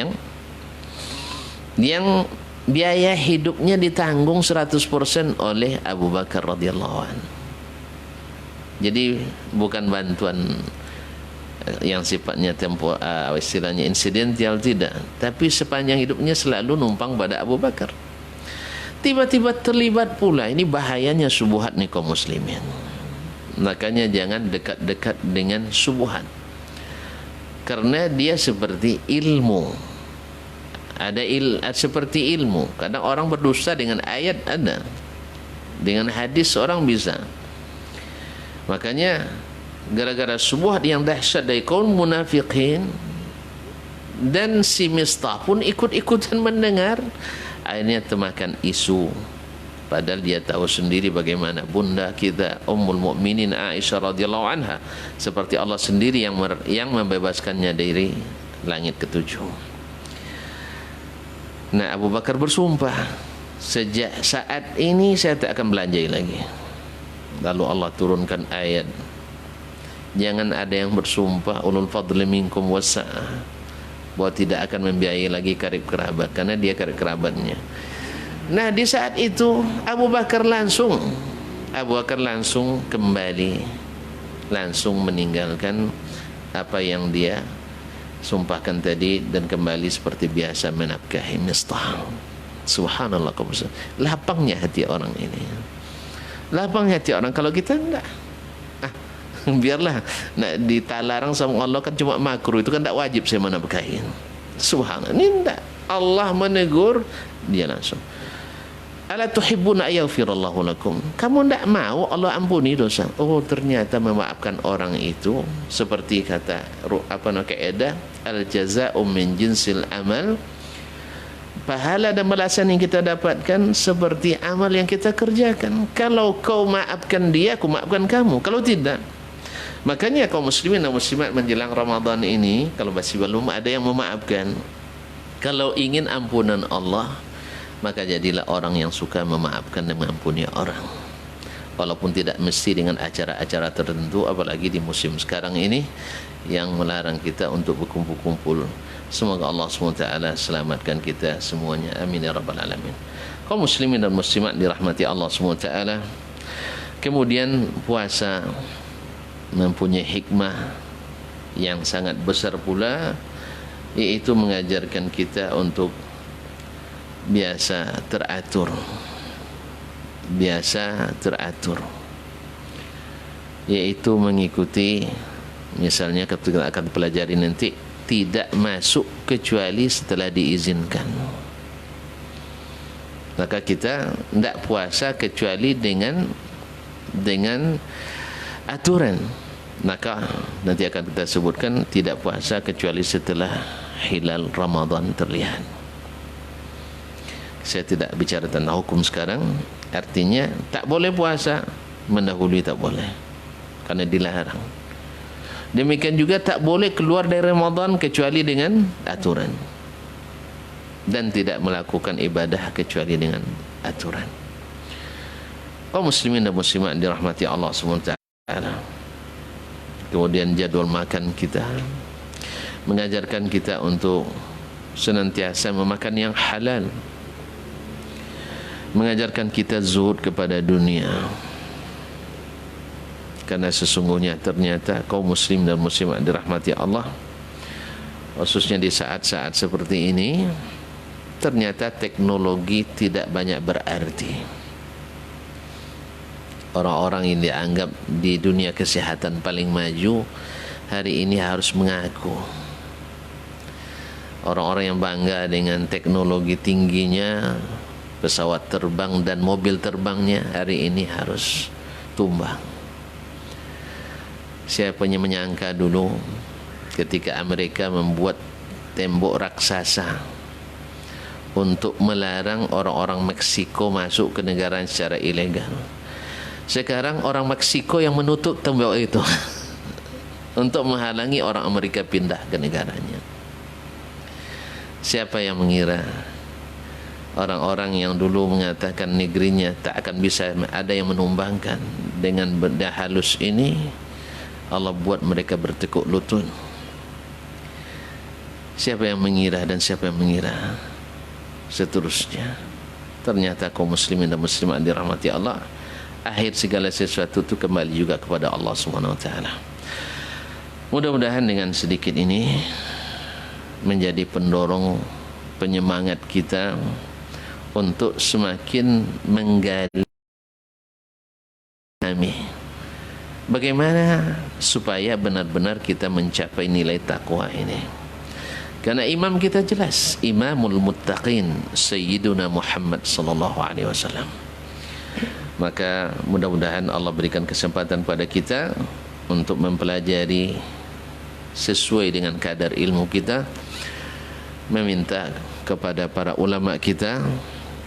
yang biaya hidupnya ditanggung 100% oleh Abu Bakar radhiyallahu anhu. Jadi bukan bantuan yang sifatnya istilahnya insidental, tidak, tapi sepanjang hidupnya selalu numpang pada Abu Bakar. Tiba-tiba terlibat pula. Ini bahayanya subuhat nih kaum muslimin. Makanya jangan dekat-dekat dengan subuhat, karena dia seperti ilmu. Ada seperti ilmu. Kadang orang berdusta dengan ayat ada, dengan hadis orang bisa. Makanya gara-gara sebuah yang dahsyat dari kaum munafikin, dan si Mistah pun ikut-ikutan mendengar, akhirnya termakan isu. Padahal dia tahu sendiri bagaimana bunda kita Ummul Mukminin Aisyah radhiyallahu anha, seperti Allah sendiri yang membebaskannya dari langit ketujuh. Nah, Abu Bakar bersumpah, sejak saat ini saya tak akan belanjai lagi. Lalu Allah turunkan ayat, jangan ada yang bersumpah ulul fadli minkum wasa'ah, bahwa tidak akan membiayai lagi karib kerabat, karena dia karib kerabatnya. Nah, di saat itu Abu Bakar langsung kembali, langsung meninggalkan apa yang dia sumpahkan tadi dan kembali seperti biasa menafkahi Mistah. Subhanallah, lapangnya hati orang ini, lapangnya hati orang. Kalau kita enggak, biarlah, nah, ditalarang sama Allah kan cuma makruh, itu kan tak wajib saya menafkahi. Subhanallah, ini enggak, Allah menegur dia langsung. Ala tuhibbuna ayaghfirallahu lakum, kamu tidak mau Allah ampuni dosa. Oh, ternyata memaafkan orang itu seperti kata kaidah al jazaa'u min jinsil amal, pahala dan balasan yang kita dapatkan seperti amal yang kita kerjakan. Kalau kau maafkan dia, aku maafkan kamu. Kalau tidak, makanya kaum muslimin dan muslimat menjelang Ramadan ini, kalau masih belum ada yang memaafkan, kalau ingin ampunan Allah, maka jadilah orang yang suka memaafkan dan mengampuni orang, walaupun tidak mesti dengan acara-acara tertentu, apalagi di musim sekarang ini yang melarang kita untuk berkumpul-kumpul. Semoga Allah SWT selamatkan kita semuanya, amin ya rabbal alamin. Kaum muslimin dan muslimat dirahmati Allah SWT, kemudian puasa mempunyai hikmah yang sangat besar pula, yaitu mengajarkan kita untuk biasa teratur, yaitu mengikuti, misalnya ketika akan pelajari nanti, tidak masuk kecuali setelah diizinkan. Maka kita tidak puasa kecuali dengan aturan. Maka nanti akan kita sebutkan tidak puasa kecuali setelah hilal Ramadan terlihat. Saya tidak bicara tentang hukum sekarang, artinya tak boleh puasa mendahului, tak boleh, karena dilarang. Demikian juga tak boleh keluar dari Ramadan kecuali dengan aturan, dan tidak melakukan ibadah kecuali dengan aturan. Kaum muslimin dan muslimat dirahmati Allah SWT. Kemudian jadwal makan kita mengajarkan kita untuk senantiasa memakan yang halal, mengajarkan kita zuhud kepada dunia, karena sesungguhnya ternyata kaum muslim dan muslimat dirahmati Allah, khususnya di saat-saat seperti ini, ternyata teknologi tidak banyak berarti. Orang-orang yang dianggap di dunia kesehatan paling maju hari ini harus mengaku. Orang-orang yang bangga dengan teknologi tingginya, pesawat terbang dan mobil terbangnya, hari ini harus tumbang. Siapa yang menyangka dulu ketika Amerika membuat tembok raksasa untuk melarang orang-orang Meksiko masuk ke negara secara ilegal. Sekarang orang Meksiko yang menutup tembok itu untuk menghalangi orang Amerika pindah ke negaranya. Siapa yang mengira orang-orang yang dulu mengatakan negerinya tak akan bisa ada yang menumbangkan, dengan benda halus ini Allah buat mereka bertekuk lutut. Siapa yang mengira dan siapa yang mengira seterusnya. Ternyata kaum muslimin dan muslimat dirahmati Allah, akhir segala sesuatu itu kembali juga kepada Allah SWT. Mudah-mudahan dengan sedikit ini menjadi pendorong, penyemangat kita untuk semakin menggali bagaimana supaya benar-benar kita mencapai nilai takwa ini. Karena imam kita jelas, imamul muttaqin Sayyiduna Muhammad sallallahu alaihi wasallam. Maka mudah-mudahan Allah berikan kesempatan pada kita untuk mempelajari sesuai dengan kadar ilmu kita, meminta kepada para ulama kita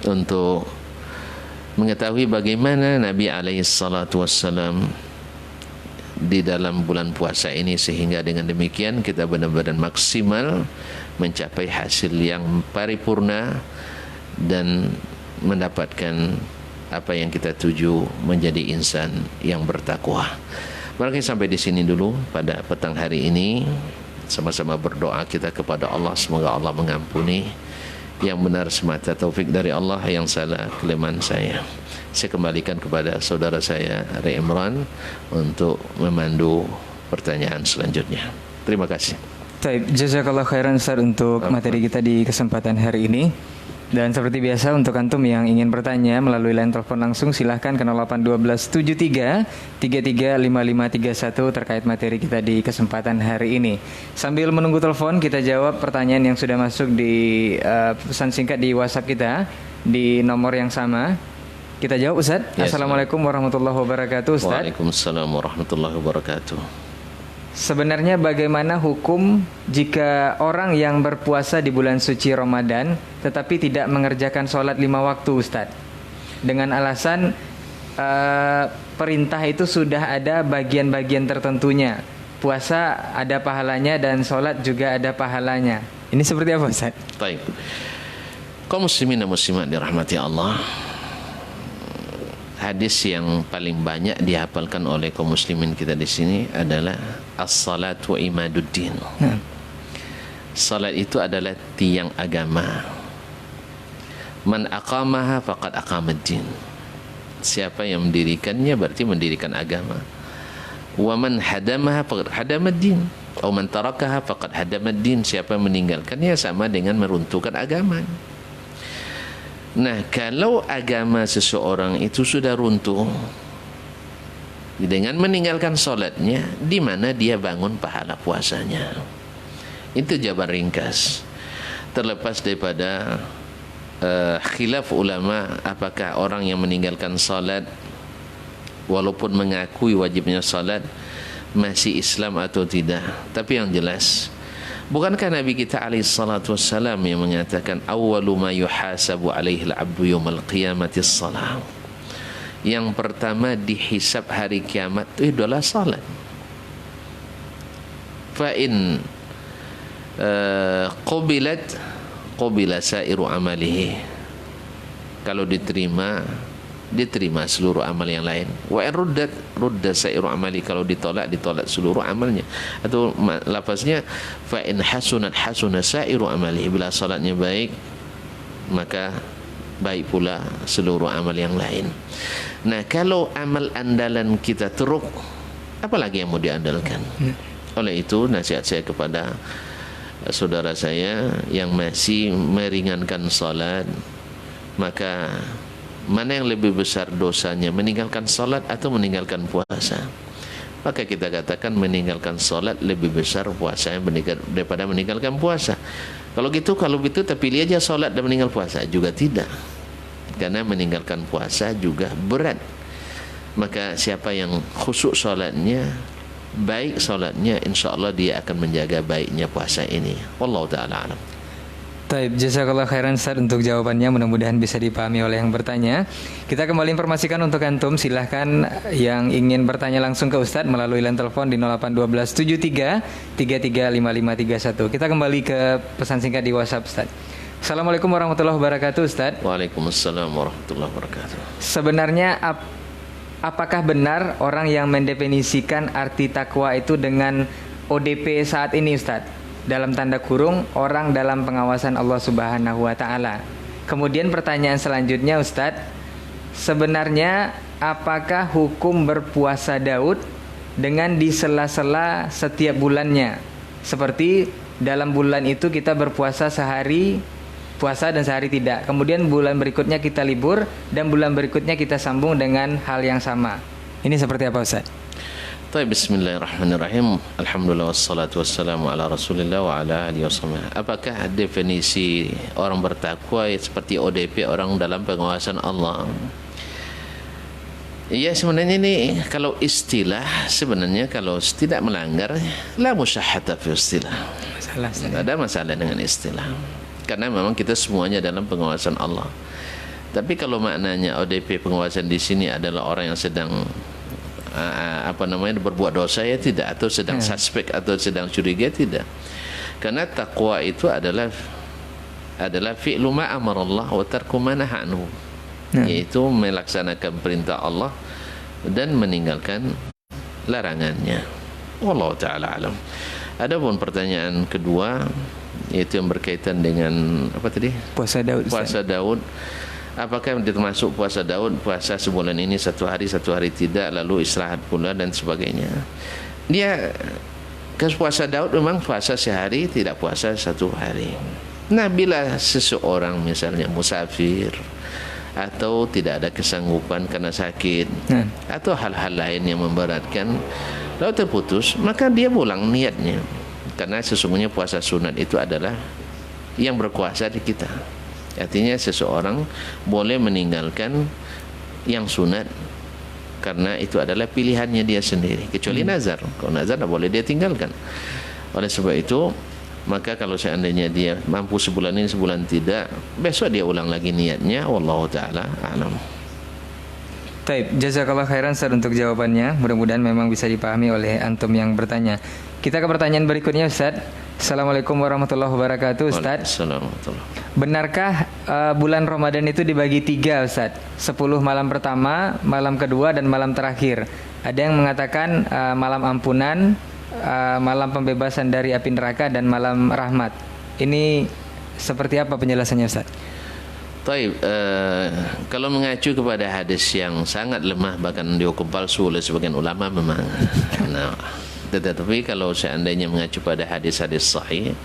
untuk mengetahui bagaimana Nabi alaihi salatu wassalam di dalam bulan puasa ini, sehingga dengan demikian kita benar-benar maksimal mencapai hasil yang paripurna dan mendapatkan apa yang kita tuju, menjadi insan yang bertakwa. Barangkali sampai di sini dulu pada petang hari ini. Sama-sama berdoa kita kepada Allah, semoga Allah mengampuni. Yang benar semata taufik dari Allah, yang salah kelemahan saya. Saya kembalikan kepada saudara saya Ray Imran untuk memandu pertanyaan selanjutnya. Terima kasih. Baik, jazakallah khairan Ustaz untuk materi kita di kesempatan hari ini. Dan seperti biasa untuk antum yang ingin bertanya melalui line telepon langsung, silahkan ke 081273 335531 terkait materi kita di kesempatan hari ini. Sambil menunggu telepon, kita jawab pertanyaan yang sudah masuk di pesan singkat di WhatsApp kita di nomor yang sama. Kita jawab Ustaz. Ya, Assalamualaikum warahmatullahi wabarakatuh Ustaz. Waalaikumsalam warahmatullahi wabarakatuh. Sebenarnya bagaimana hukum jika orang yang berpuasa di bulan suci Ramadan tetapi tidak mengerjakan sholat 5 waktu Ustaz, dengan alasan perintah itu sudah ada bagian-bagian tertentunya, puasa ada pahalanya dan sholat juga ada pahalanya. Ini seperti apa Ustaz? Baik. Kaum muslimin dan muslimat dirahmati Allah, hadis yang paling banyak dihafalkan oleh kaum muslimin kita di sini adalah as-salat wa imaduddin. Salat itu adalah tiang agama. Man aqamaha faqad aqamaddin. Siapa yang mendirikannya berarti mendirikan agama. Wa man hadamaha faqad hadamaddin. Atau man tarakaha faqad hadamaddin. Siapa yang meninggalkannya sama dengan meruntuhkan agama. Nah, kalau agama seseorang itu sudah runtuh dengan meninggalkan solatnya, di mana dia bangun pahala puasanya? Itu jawaban ringkas. Terlepas daripada khilaf ulama, apakah orang yang meninggalkan solat walaupun mengakui wajibnya solat masih Islam atau tidak. Tapi yang jelas, bukankah Nabi kita alaihi salatu wassalam yang mengatakan awwalu ma yuhasabu alaihi al-'abdu yaumal qiyamati as-salah. Yang pertama dihisab hari kiamat itu adalah salat. Fa in qubilat qubila sairu amalihi. Kalau diterima seluruh amal yang lain. Wa in rudda sairu amali. Kalau ditolak seluruh amalnya. Atau lafaznya fa in hasuna sairu amali. Bila salatnya baik, maka baik pula seluruh amal yang lain. Nah, kalau amal andalan kita teruk, apalagi yang mau diandalkan? Oleh itu nasihat saya kepada saudara saya yang masih meringankan salat, maka mana yang lebih besar dosanya, meninggalkan salat atau meninggalkan puasa? Maka kita katakan meninggalkan salat lebih besar puasanya daripada meninggalkan puasa. Kalau begitu tapi pilih aja salat dan meninggal puasa, juga tidak. Karena meninggalkan puasa juga berat. Maka siapa yang khusyuk salatnya, baik salatnya, insyaallah dia akan menjaga baiknya puasa ini. Wallahu taala alam. Taib, jazakallah khairan Ustaz untuk jawabannya, mudah-mudahan bisa dipahami oleh yang bertanya. Kita kembali informasikan untuk antum, silahkan yang ingin bertanya langsung ke Ustaz melalui line telepon di 081273 335531. Kita kembali ke pesan singkat di WhatsApp Ustaz. Assalamualaikum warahmatullahi wabarakatuh Ustaz. Waalaikumsalam warahmatullahi wabarakatuh. Sebenarnya apakah benar orang yang mendefinisikan arti takwa itu dengan ODP saat ini Ustaz? Dalam tanda kurung, orang dalam pengawasan Allah Subhanahu wa Ta'ala. Kemudian pertanyaan selanjutnya Ustadz, sebenarnya apakah hukum berpuasa Daud dengan di sela-sela setiap bulannya? Seperti dalam bulan itu kita berpuasa sehari puasa dan sehari tidak. Kemudian bulan berikutnya kita libur dan bulan berikutnya kita sambung dengan hal yang sama. Ini seperti apa Ustadz? Baik, bismillahirrahmanirrahim. Alhamdulillah wassalatu wassalamu ala Rasulillah wa ala alihi wasallam. Apakah definisi orang bertakwa seperti ODP, orang dalam pengawasan Allah? Ya, sebenarnya ini kalau istilah, sebenarnya kalau tidak melanggar, la musyahhata fi istilah. Tidak ada masalah dengan istilah. Karena memang kita semuanya dalam pengawasan Allah. Tapi kalau maknanya ODP pengawasan di sini adalah orang yang sedang berbuat dosa, ya tidak, atau sedang suspek atau sedang curiga, tidak. Karena takwa itu adalah fi'lu ma amarallah wa tarku ma naha anhu, yaitu melaksanakan perintah Allah dan meninggalkan larangannya. Wallahu taala alam. Adapun pertanyaan kedua, yaitu yang berkaitan dengan apa tadi? Puasa Daud. Puasa Daud. Apakah termasuk puasa Daud, puasa sebulan ini satu hari tidak, lalu istirahat pula dan sebagainya? Dia puasa Daud memang puasa sehari, tidak puasa satu hari. Nah, bila seseorang misalnya musafir atau tidak ada kesanggupan karena sakit atau hal-hal lain yang memberatkan, lalu terputus, maka dia pulang niatnya. Karena sesungguhnya puasa sunat itu adalah yang berkuasa di kita. Artinya seseorang boleh meninggalkan yang sunat karena itu adalah pilihannya dia sendiri, kecuali nazar. Kalau nazar tak boleh dia tinggalkan. Oleh sebab itu, maka kalau seandainya dia mampu sebulan ini, sebulan tidak, besok dia ulang lagi niatnya. Wallahu taala a'lam. Taib, jazakallah khairan Ustaz untuk jawabannya. Mudah-mudahan memang bisa dipahami oleh antum yang bertanya. Kita ke pertanyaan berikutnya, Ustaz. Assalamualaikum warahmatullahi wabarakatuh, Ustaz. Benarkah bulan Ramadan itu dibagi 3, Ustaz? 10 malam pertama, malam kedua, dan malam terakhir. Ada yang mengatakan malam ampunan, malam pembebasan dari api neraka, dan malam rahmat. Ini seperti apa penjelasannya, Ustaz? Taib, kalau mengacu kepada hadis yang sangat lemah, bahkan dihukum palsu oleh sebagian ulama memang. Nah, tetapi kalau seandainya mengacu pada hadis-hadis sahih,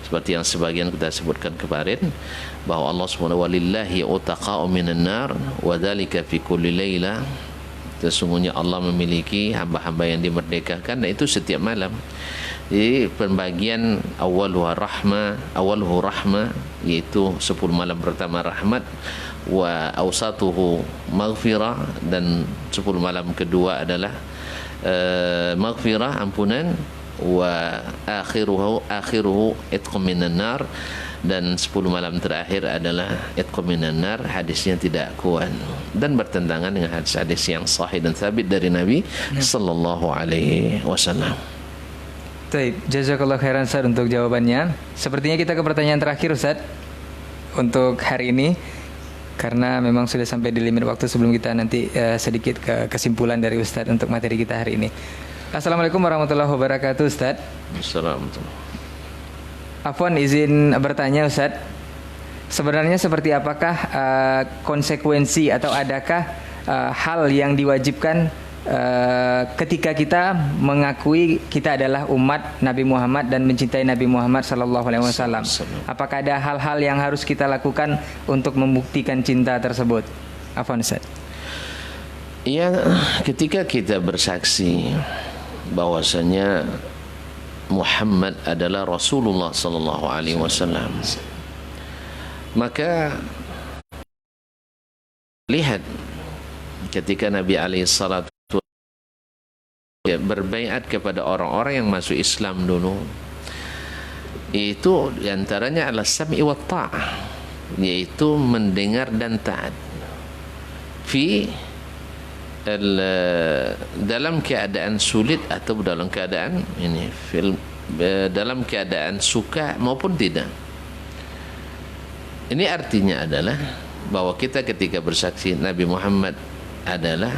seperti yang sebagian kita sebutkan kemarin, bahwa Allah Subhanahu wa lillahi utaqa'u minan nar wa dzalika fi kulli laila, sesungguhnya Allah memiliki hamba-hamba yang dimerdekakan, dan itu setiap malam. Jadi pembagian awaluhu rahmah, yaitu 10 malam pertama rahmat, wa awsatuhu maghfirah, dan 10 malam kedua adalah maghfirah, ampunan, wa akhiruhu itqum minan nar, dan 10 malam terakhir adalah itqum minan nar. Hadisnya tidak kuat dan bertentangan dengan hadis-hadis yang sahih dan sabit dari Nabi sallallahu alaihi wasallam. Baik, jazakallah khairan Ustaz untuk jawabannya. Sepertinya kita ke pertanyaan terakhir, Ustaz, untuk hari ini, karena memang sudah sampai di limit waktu. Sebelum kita nanti sedikit ke kesimpulan dari Ustaz untuk materi kita hari ini. Assalamualaikum warahmatullahi wabarakatuh, Ustaz. Assalamualaikum. Afwan, izin bertanya, Ustaz. Sebenarnya seperti apakah konsekuensi atau adakah hal yang diwajibkan ketika kita mengakui kita adalah umat Nabi Muhammad dan mencintai Nabi Muhammad sallallahu alaihi wasallam? Apakah ada hal-hal yang harus kita lakukan untuk membuktikan cinta tersebut? Afwan, Ustaz. Ya, ketika kita bersaksi bahwasanya Muhammad adalah Rasulullah sallallahu alaihi wasallam, maka lihat ketika Nabi alaihi salatu berbaiat kepada orang-orang yang masuk Islam dulu, itu diantaranya adalah sam'i wa ta'ah, yaitu mendengar dan taat dalam keadaan sulit atau dalam keadaan dalam keadaan suka maupun tidak. Ini artinya adalah bahwa kita ketika bersaksi Nabi Muhammad adalah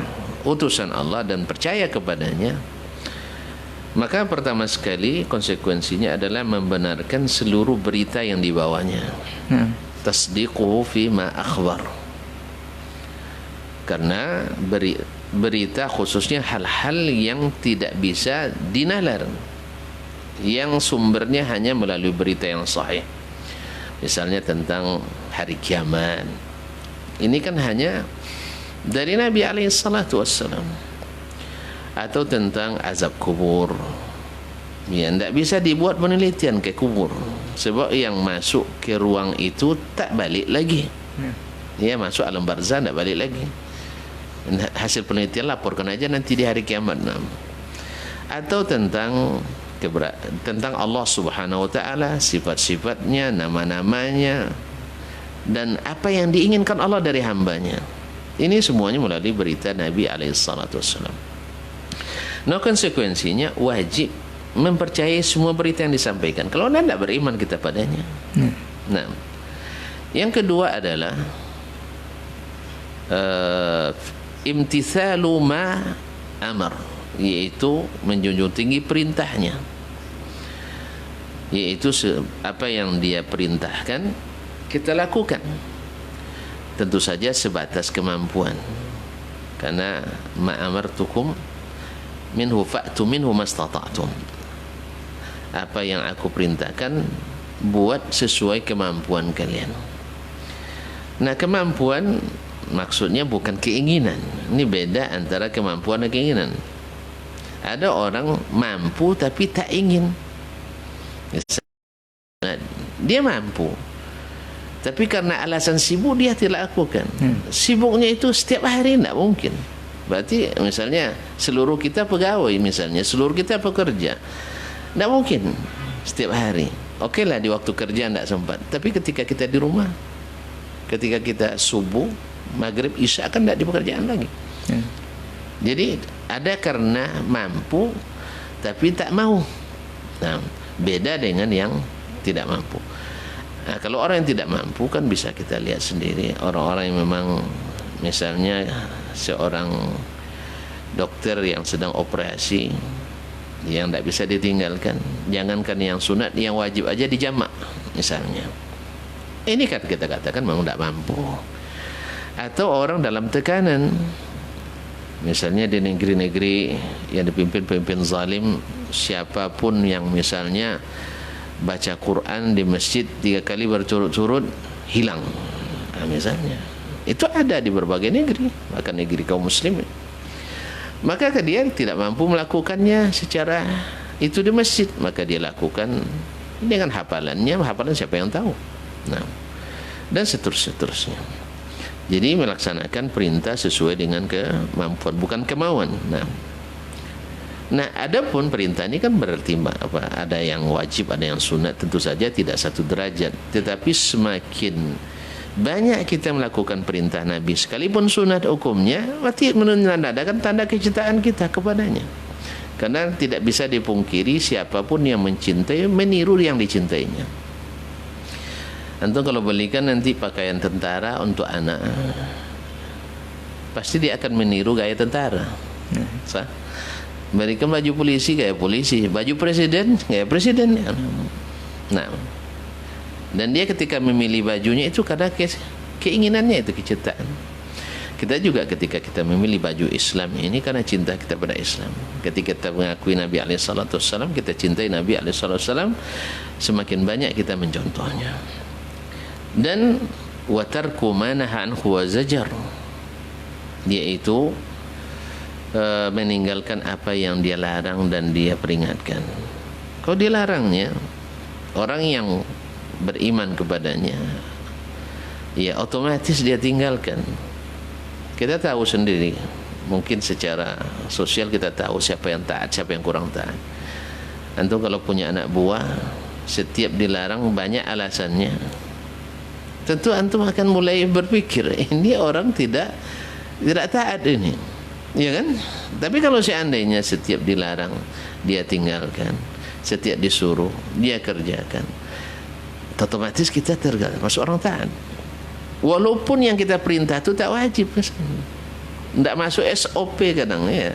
utusan Allah dan percaya kepadanya, maka pertama sekali konsekuensinya adalah membenarkan seluruh berita yang dibawanya. Tasdiquhu fi ma akhbar. Karena berita khususnya hal-hal yang tidak bisa dinalar, yang sumbernya hanya melalui berita yang sahih. Misalnya tentang hari kiamat, ini kan hanya dari Nabi alaihi salatu wassalam. atau tentang azab kubur. Ya, tidak bisa dibuat penelitian ke kubur, sebab yang masuk ke ruang itu tak balik lagi. Ya, masuk alam barzah tak balik lagi. Hasil penelitian laporkan aja nanti di hari kiamat. Atau tentang tentang Allah Subhanahu wa taala, sifat-sifatnya, nama-namanya, dan apa yang diinginkan Allah dari hambanya. Ini semuanya melalui berita Nabi alaihi salatu wasallam. Nah, konsekuensinya wajib mempercayai semua berita yang disampaikan. Kalau Anda tidak beriman kita padanya. Nah, yang kedua adalah imtithalu ma amar, yaitu menjunjung tinggi perintahnya, yaitu apa yang dia perintahkan kita lakukan, tentu saja sebatas kemampuan, karena ma amartukum minhu fa'tu minhu mastata'tum, apa yang aku perintahkan buat sesuai kemampuan kalian. Nah, kemampuan maksudnya bukan keinginan. Ini beda antara kemampuan dan keinginan. Ada orang mampu tapi tak ingin. Dia mampu, tapi karena alasan sibuk dia tidak lakukan. Sibuknya itu setiap hari tidak mungkin. Berarti misalnya seluruh kita pegawai, misalnya seluruh kita pekerja, tidak mungkin setiap hari. Oke lah, di waktu kerja tidak sempat, tapi ketika kita di rumah, ketika kita subuh, maghrib, isya, kan tidak di pekerjaan lagi. Jadi ada karena mampu tapi tak mau. Nah, beda dengan yang tidak mampu. Nah, kalau orang yang tidak mampu kan bisa kita lihat sendiri, orang-orang yang memang misalnya seorang dokter yang sedang operasi yang tidak bisa ditinggalkan, jangankan yang sunat, yang wajib aja dijamak misalnya. Ini kan kita katakan memang tidak mampu. Atau orang dalam tekanan, misalnya di negeri-negeri yang dipimpin pemimpin zalim, siapapun yang misalnya baca Quran di masjid 3 kali berturut-turut hilang, nah, misalnya itu ada di berbagai negeri, bahkan negeri kaum muslimin. Maka dia tidak mampu melakukannya secara itu di masjid, maka dia lakukan dengan hafalannya. Hafalan siapa yang tahu? Nah, dan seterusnya. Jadi melaksanakan perintah sesuai dengan kemampuan, bukan kemauan. Nah, adapun perintah ini kan berarti apa? Ada yang wajib, ada yang sunat. Tentu saja tidak satu derajat. Tetapi semakin banyak kita melakukan perintah Nabi, sekalipun sunat hukumnya, berarti menandakan tanda kecintaan kita kepadanya. Karena tidak bisa dipungkiri siapapun yang mencintai meniru yang dicintainya. Antum kalau belikan nanti pakaian tentara untuk anak, pasti dia akan meniru gaya tentara. Berikan baju polisi gaya polisi, baju presiden gaya presiden. Nah, dan dia ketika memilih bajunya itu karena keinginannya itu kecintaan. Kita juga ketika kita memilih baju Islam ini karena cinta kita pada Islam. Ketika kita mengakui Nabi SAW, kita cintai Nabi SAW, semakin banyak kita mencontohnya. Dan watarku manaha anhu wa zajar, yaitu meninggalkan apa yang dia larang dan dia peringatkan. Kalau dilarangnya, orang yang beriman kepadanya, ya otomatis dia tinggalkan. Kita tahu sendiri, mungkin secara sosial kita tahu siapa yang taat, siapa yang kurang taat. Antum kalau punya anak buah, setiap dilarang banyak alasannya, tentu antum akan mulai berpikir, ini orang tidak taat ini, ya kan? Tapi kalau seandainya setiap dilarang dia tinggalkan, setiap disuruh dia kerjakan, otomatis kita masuk orang taat. Walaupun yang kita perintah itu tak wajib, tidak masuk SOP kadang ya,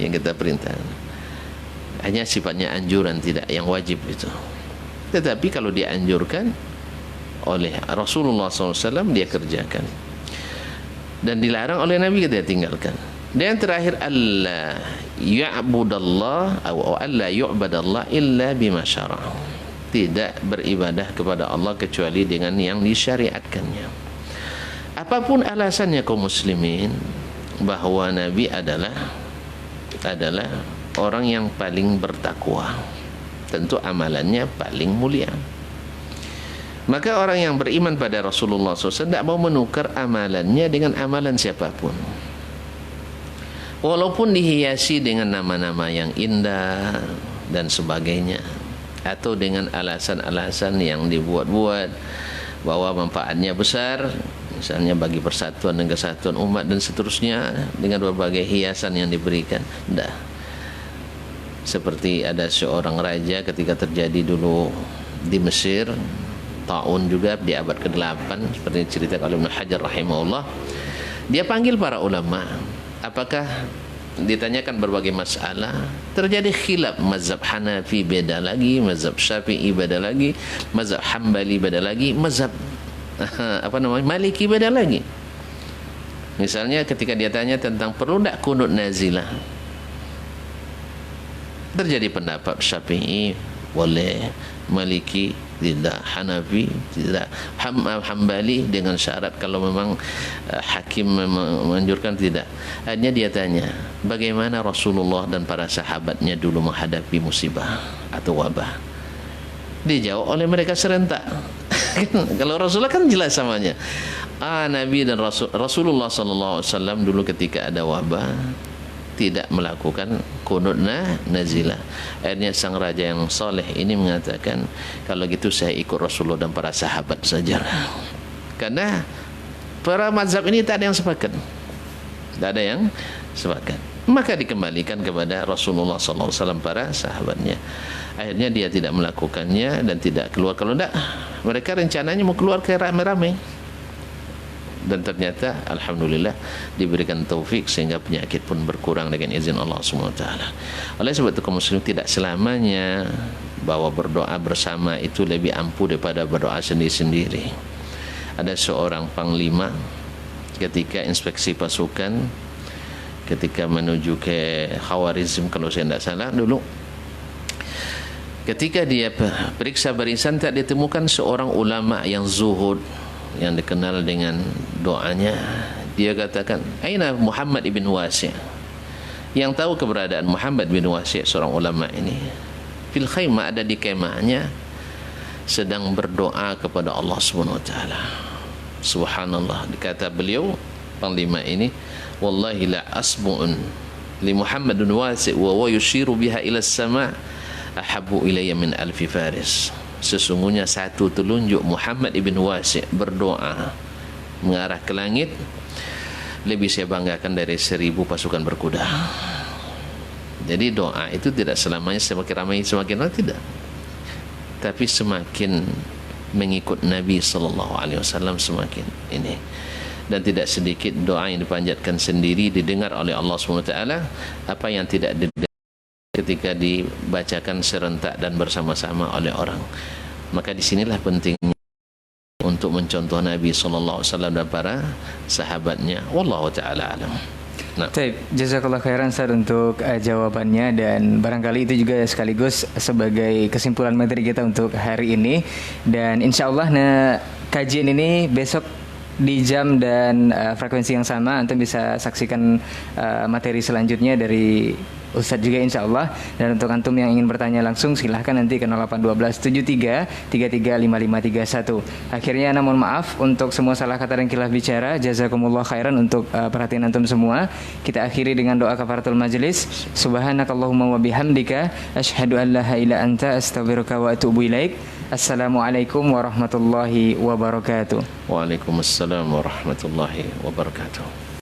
yang kita perintah hanya sifatnya anjuran, tidak yang wajib itu. Tetapi kalau dianjurkan oleh Rasulullah SAW dia kerjakan, dan dilarang oleh Nabi kita tinggalkan. Dan yang terakhir, alla ya'budallah atau alla yu'badallah illa bima syara'a, tidak beribadah kepada Allah kecuali dengan yang disyariatkannya. Apapun alasannya kaum muslimin bahwa Nabi adalah adalah orang yang paling bertakwa. Tentu amalannya paling mulia. Maka orang yang beriman pada Rasulullah SAW tidak mau menukar amalannya dengan amalan siapapun, walaupun dihiasi dengan nama-nama yang indah dan sebagainya, atau dengan alasan-alasan yang dibuat-buat bahwa manfaatnya besar, misalnya bagi persatuan dan kesatuan umat dan seterusnya, dengan berbagai hiasan yang diberikan. Tidak. Seperti ada seorang raja ketika terjadi dulu di Mesir, Ta'un juga di abad ke-8, seperti cerita oleh Ibnu Hajar rahimahullah. Dia panggil para ulama, apakah ditanyakan berbagai masalah, terjadi khilaf, mazhab Hanafi beda lagi, mazhab Syafi'i beda lagi, mazhab Hambali beda lagi, mazhab Maliki beda lagi. Misalnya ketika dia tanya tentang perlu tidak kunut nazilah, terjadi pendapat Syafi'i boleh, Maliki tidak, Hanafi tidak, Hambali dengan syarat kalau memang hakim menganjurkan tidak. Akhirnya dia tanya, bagaimana Rasulullah dan para sahabatnya dulu menghadapi musibah atau wabah? Dijawab oleh mereka serentak. Kalau Rasulullah kan jelas samanya. Nabi dan Rasulullah SAW dulu ketika ada wabah tidak melakukan kunut nazilah. Akhirnya sang raja yang soleh ini mengatakan, kalau gitu saya ikut Rasulullah dan para sahabat saja, karena para mazhab ini tak ada yang sepakat, tak ada yang sepakat. Maka dikembalikan kepada Rasulullah SAW para sahabatnya. Akhirnya dia tidak melakukannya dan tidak keluar. Kalau tidak, mereka rencananya mau keluar ke rame-rame, dan ternyata alhamdulillah diberikan taufik sehingga penyakit pun berkurang dengan izin Allah SWT. Oleh sebab itu kaum muslim, tidak selamanya bahwa berdoa bersama itu lebih ampuh daripada berdoa sendiri-sendiri. Ada seorang panglima ketika inspeksi pasukan, ketika menuju ke Khawarizm kalau saya tidak salah dulu, ketika dia periksa barisan tak ditemukan seorang ulama yang zuhud, yang dikenal dengan doanya. Dia katakan, aina Muhammad ibn Wasi'? Yang tahu keberadaan Muhammad bin Wasi', seorang ulama ini, fil khaymah, ada di kemahnya, sedang berdoa kepada Allah SWT. Subhanallah, dikata beliau panglima ini, wallahi la asbu'un li Muhammad bin Wasi' wa yushiru biha ila as-sama' ahabbu ilayya min alfi faris. Sesungguhnya satu telunjuk Muhammad ibn Wasi' berdoa mengarah ke langit lebih saya banggakan dari 1000 pasukan berkuda. Jadi doa itu tidak selamanya semakin ramai semakin ramai, tidak, tapi semakin mengikut Nabi SAW semakin ini. Dan tidak sedikit doa yang dipanjatkan sendiri didengar oleh Allah SWT, apa yang tidak didengar ketika dibacakan serentak dan bersama-sama oleh orang. Maka disinilah pentingnya untuk mencontoh Nabi SAW dan para sahabatnya. Wallahu ta'ala alam. Nah. Jazakallah khairan Ustaz untuk jawabannya, dan barangkali itu juga sekaligus sebagai kesimpulan materi kita untuk hari ini. Dan insya Allah kajian ini besok di jam dan frekuensi yang sama, Antum bisa saksikan materi selanjutnya dari Ustadz juga insya Allah. Dan untuk Antum yang ingin bertanya langsung, silahkan nanti ke 081273335531. Akhirnya mohon maaf untuk semua salah kata dan khilaf bicara. Jazakumullah khairan untuk perhatian Antum semua. Kita akhiri dengan doa kafaratul majlis. Subhanakallahumma wa bihamdika asyhadu an la ilaha illa anta astaghfiruka wa atubu ilaik. Assalamualaikum warahmatullahi wabarakatuh. Waalaikumsalam warahmatullahi wabarakatuh.